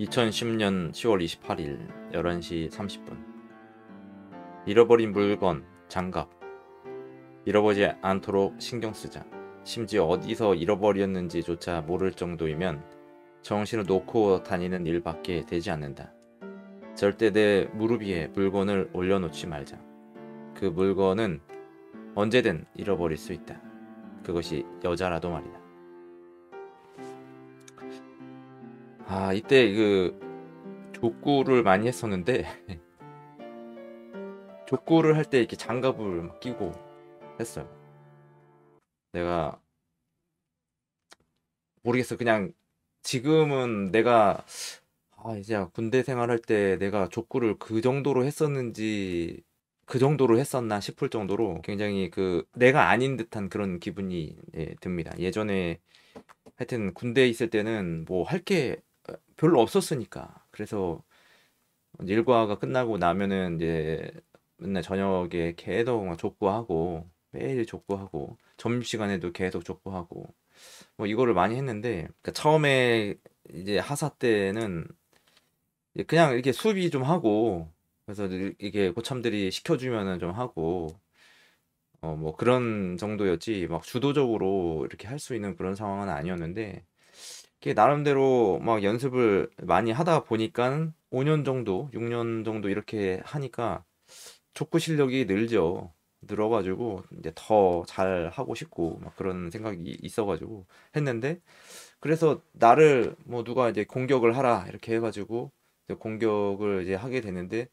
2010년 10월 28일 11시 30분. 잃어버린 물건, 장갑. 잃어버리지 않도록 신경 쓰자. 심지어 어디서 잃어버렸는지조차 모를 정도이면 정신을 놓고 다니는 일밖에 되지 않는다. 절대 내 무릎 위에 물건을 올려놓지 말자. 그 물건은 언제든 잃어버릴 수 있다. 그것이 여자라도 말이다. 이때 족구를 많이 했었는데 족구를 할 때 이렇게 장갑을 막 끼고 했어요. 내가 모르겠어. 그냥 지금은 내가 이제 군대 생활할 때 내가 족구를 그 정도로 했었는지 그 정도로 했었나 싶을 정도로 굉장히 내가 아닌 듯한 그런 기분이 듭니다. 예전에 하여튼 군대에 있을 때는 뭐 할 게 별로 없었으니까. 그래서 일과가 끝나고 나면은 이제 맨날 저녁에 계속 막 족구하고 매일 족구하고 점심시간에도 계속 족구하고 뭐 이거를 많이 했는데, 그러니까 처음에 이제 하사 때는 이제 그냥 이렇게 수비 좀 하고, 그래서 이게 고참들이 시켜주면은 좀 하고 뭐 그런 정도였지 막 주도적으로 이렇게 할 수 있는 그런 상황은 아니었는데, 이게 나름대로 막 연습을 많이 하다 보니까 5년 정도 6년 정도 이렇게 하니까 족구 실력이 늘죠. 늘어가지고 이제 더 잘 하고 싶고 막 그런 생각이 있어가지고 했는데, 그래서 나를 뭐 누가 이제 공격을 하라 이렇게 해가지고 이제 공격을 이제 하게 되는데,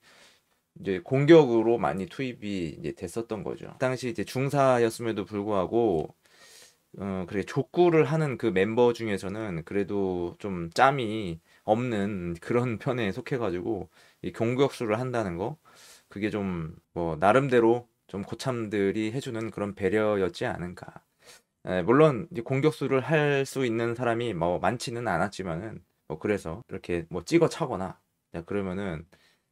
이제 공격으로 많이 투입이 이제 됐었던 거죠. 그 당시 이제 중사였음에도 불구하고 그래 족구를 하는 그 멤버 중에서는 그래도 좀 짬이 없는 그런 편에 속해가지고 이 공격수를 한다는 거, 그게 좀 뭐 나름대로 좀 고참들이 해주는 그런 배려였지 않은가. 물론 이제 공격수를 할 수 있는 사람이 뭐 많지는 않았지만은 뭐 그래서 이렇게 뭐 찍어 차거나 그러면은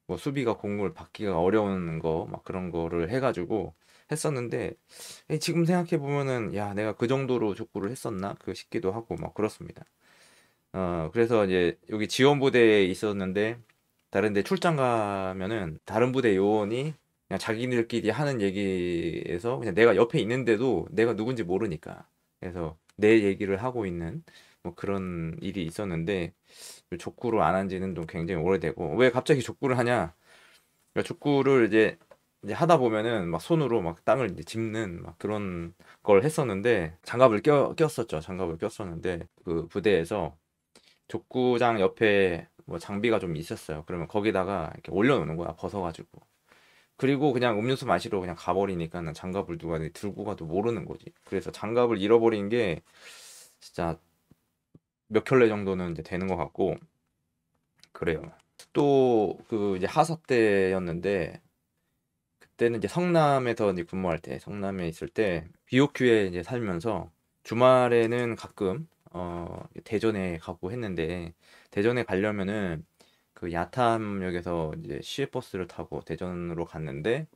뭐 수비가 공을 받기가 어려운 거 막 그런 거를 해가지고 했었는데, 지금 생각해 보면은 야 내가 그 정도로 족구를 했었나 싶기도 하고 막 그렇습니다. 그래서 이제 여기 지원 부대에 있었는데, 다른 데 출장 가면은 다른 부대 요원이 그냥 자기들끼리 하는 얘기에서 그냥 내가 옆에 있는데도 내가 누군지 모르니까 그래서 내 얘기를 하고 있는 뭐 그런 일이 있었는데, 족구를 안 한 지는 좀 굉장히 오래되고. 왜 갑자기 족구를 하냐? 그러니까 족구를 이제 하다 보면은 막 손으로 막 땅을 이제 짚는 막 그런 걸 했었는데, 장갑을 꼈었죠. 장갑을 꼈었는데 그 부대에서 족구장 옆에 뭐 장비가 좀 있었어요. 그러면 거기다가 이렇게 올려놓는 거야, 벗어가지고. 그리고 그냥 음료수 마시러 그냥 가버리니까 장갑을 누가 들고 가도 모르는 거지. 그래서 장갑을 잃어버린 게 진짜 몇 켤레 정도는 이제 되는 것 같고 그래요. 또 이제 하사 때였는데, 그때는 이제 성남에서 이제 근무할 때, 성남에 있을 때 BOQ에 이제 살면서 주말에는 가끔 대전에 가고 했는데, 대전에 가려면은 그 야탐역에서 이제 시외버스를 타고 대전으로 갔는데,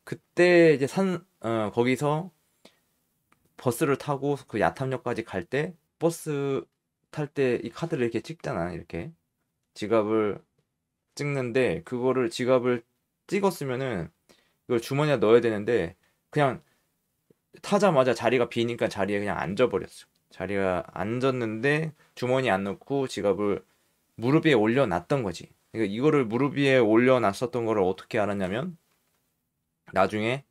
그때 이제 거기서 버스를 타고 그 야탐역까지 갈 때 버스 탈 때 이 카드를 이렇게 찍잖아. 이렇게 지갑을 찍는데, 그거를 지갑을 찍었으면은 이걸 주머니에 넣어야 되는데 그냥 타자마자 자리가 비니까 자리에 그냥 앉아버렸어. 자리가 앉았는데 주머니 안 넣고 지갑을 무릎 위에 올려놨던 거지. 그러니까 이거를 무릎 위에 올려놨었던 거를 어떻게 알았냐면, 나중에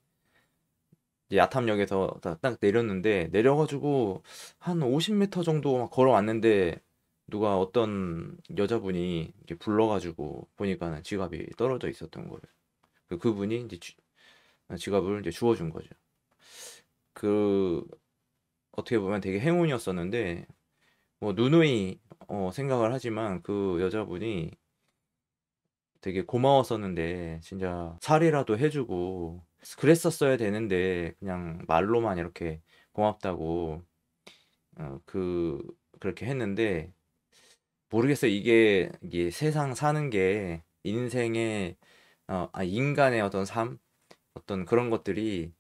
이제 야탐역에서 딱 내렸는데, 내려가지고 한 50m 정도 막 걸어왔는데 누가 어떤 여자분이 이렇게 불러가지고 보니까 지갑이 떨어져 있었던 거예요. 그분이 이제 지갑을 이제 주워준 거죠. 그 어떻게 보면 되게 행운이었었는데, 뭐 누누이 생각을 하지만 그 여자분이 되게 고마웠었는데 진짜 살이라도 해주고 그랬었어야 되는데, 그냥 말로만 이렇게 고맙다고 그렇게 했는데, 모르겠어요. 이게 세상 사는 게 인생의 인간의 어떤 삶, 어떤 그런 것들이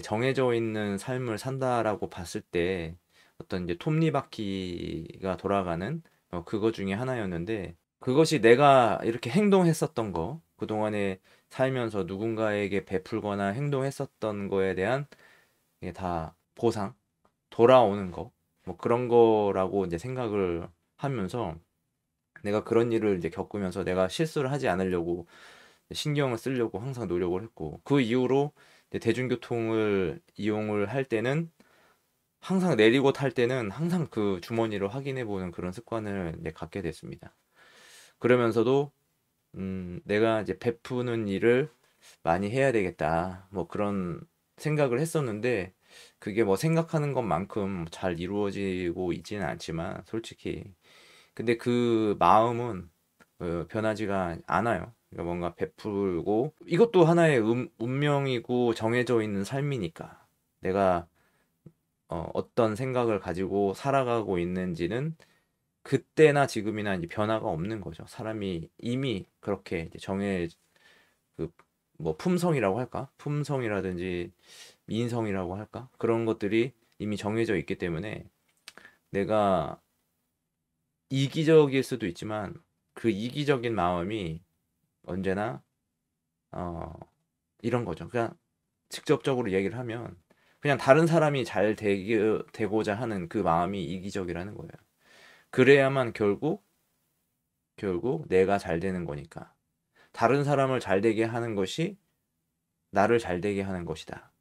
정해져 있는 삶을 산다라고 봤을 때 어떤 이제 톱니바퀴가 돌아가는 그거 중에 하나였는데 그것이 내가 이렇게 행동했었던 거 그동안에 살면서 누군가에게 베풀거나 행동했었던 거에 대한 이게 다 보상, 돌아오는 거, 뭐 그런 거라고 이제 생각을 하면서 내가 그런 일을 이제 겪으면서 내가 실수를 하지 않으려고 신경을 쓰려고 항상 노력을 했고 그 이후로 이제 대중교통을 이용을 할 때는 항상 내리고 탈 때는 항상 그 주머니를 확인해 보는 그런 습관을 이제 갖게 됐습니다. 그러면서도 내가 이제 베푸는 일을 많이 해야 되겠다. 뭐 그런 생각을 했었는데 그게 뭐 생각하는 것만큼 잘 이루어지고 있지는 않지만 솔직히 근데 그 마음은 변하지가 않아요. 그러니까 뭔가 베풀고 이것도 하나의 운명이고 정해져 있는 삶이니까 내가 어떤 생각을 가지고 살아가고 있는지는 그때나 지금이나 이제 변화가 없는 거죠. 사람이 이미 그렇게 이제 그 뭐 품성이라고 할까? 품성이라든지 인성이라고 할까? 그런 것들이 이미 정해져 있기 때문에 내가 이기적일 수도 있지만 그 이기적인 마음이 언제나 어 이런 거죠. 그냥 직접적으로 얘기를 하면 그냥 다른 사람이 잘 되고자 하는 그 마음이 이기적이라는 거예요. 그래야만 결국 내가 잘 되는 거니까. 다른 사람을 잘 되게 하는 것이 나를 잘 되게 하는 것이다.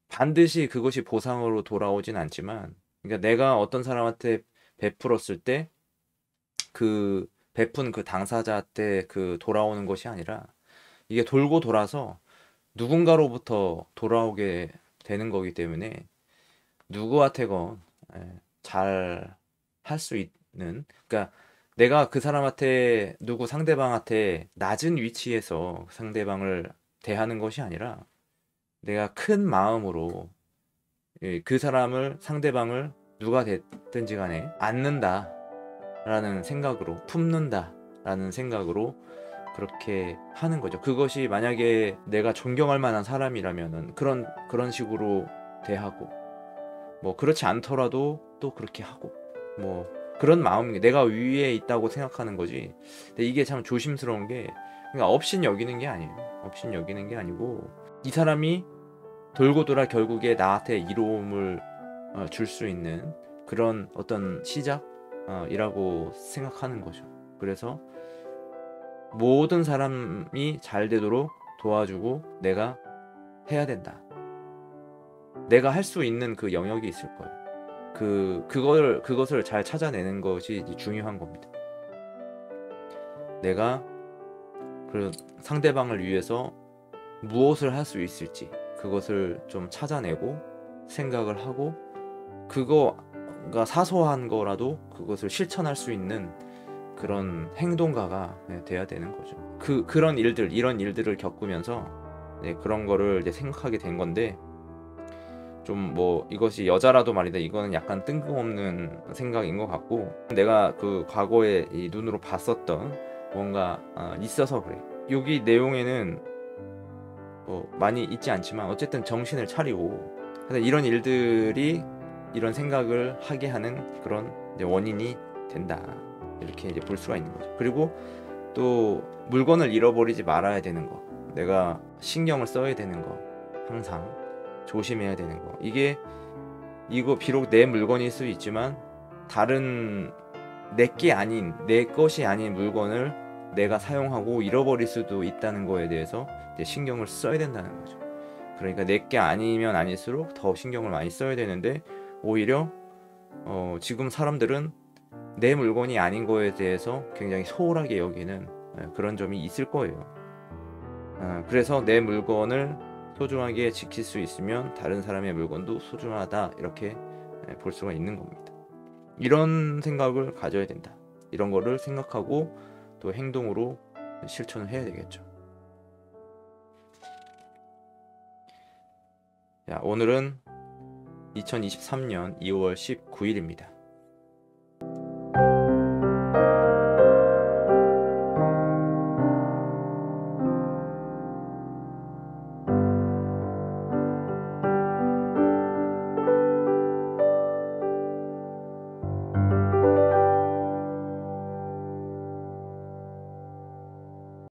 반드시 그것이 보상으로 돌아오진 않지만, 그러니까 내가 어떤 사람한테 베풀었을 때 그 베푼 그 당사자한테 그 돌아오는 것이 아니라 이게 돌고 돌아서 누군가로부터 돌아오게 되는 거기 때문에 누구한테건 잘 할 수 있는 그러니까 내가 그 사람한테 누구 상대방한테 낮은 위치에서 상대방을 대하는 것이 아니라 내가 큰 마음으로 그 사람을 상대방을 누가 됐든지 간에 안는다라는 생각으로 품는다라는 생각으로 그렇게 하는 거죠. 그것이 만약에 내가 존경할 만한 사람이라면은 그런 식으로 대하고 뭐 그렇지 않더라도 또 그렇게 하고 뭐 그런 마음이 내가 위에 있다고 생각하는 거지. 근데 이게 참 조심스러운 게 그러니까 업신 여기는 게 아니에요. 업신 여기는 게 아니고 이 사람이 돌고 돌아 결국에 나한테 이로움을 줄 수 있는 그런 어떤 시작이라고 생각하는 거죠. 그래서 모든 사람이 잘 되도록 도와주고 내가 해야 된다. 내가 할 수 있는 그 영역이 있을 거예요. 그것을 잘 찾아내는 것이 이제 중요한 겁니다. 내가 그 상대방을 위해서 무엇을 할 수 있을지 그것을 좀 찾아내고 생각을 하고 그거가 사소한 거라도 그것을 실천할 수 있는 그런 행동가가 돼야 되는 거죠. 이런 일들을 겪으면서 그런 거를 이제 생각하게 된 건데 좀 뭐 이것이 여자라도 말이다 이거는 약간 뜬금없는 생각인 것 같고 내가 그 과거에 이 눈으로 봤었던 뭔가 있어서 그래. 여기 내용에는 뭐 많이 있지 않지만 어쨌든 정신을 차리고 이런 일들이 이런 생각을 하게 하는 그런 이제 원인이 된다. 이렇게 이제 볼 수가 있는 거죠. 그리고 또 물건을 잃어버리지 말아야 되는 거. 내가 신경을 써야 되는 거. 항상 조심해야 되는 거. 이거 비록 내 물건일 수 있지만 다른 내 것이 아닌 물건을 내가 사용하고 잃어버릴 수도 있다는 거에 대해서 이제 신경을 써야 된다는 거죠. 그러니까 내 게 아니면 아닐수록 더 신경을 많이 써야 되는데 오히려 지금 사람들은 내 물건이 아닌 거에 대해서 굉장히 소홀하게 여기는 그런 점이 있을 거예요. 그래서 내 물건을 소중하게 지킬 수 있으면 다른 사람의 물건도 소중하다 이렇게 볼 수가 있는 겁니다. 이런 생각을 가져야 된다. 이런 거를 생각하고 또 행동으로 실천을 해야 되겠죠. 자, 오늘은 2023년 2월 19일입니다.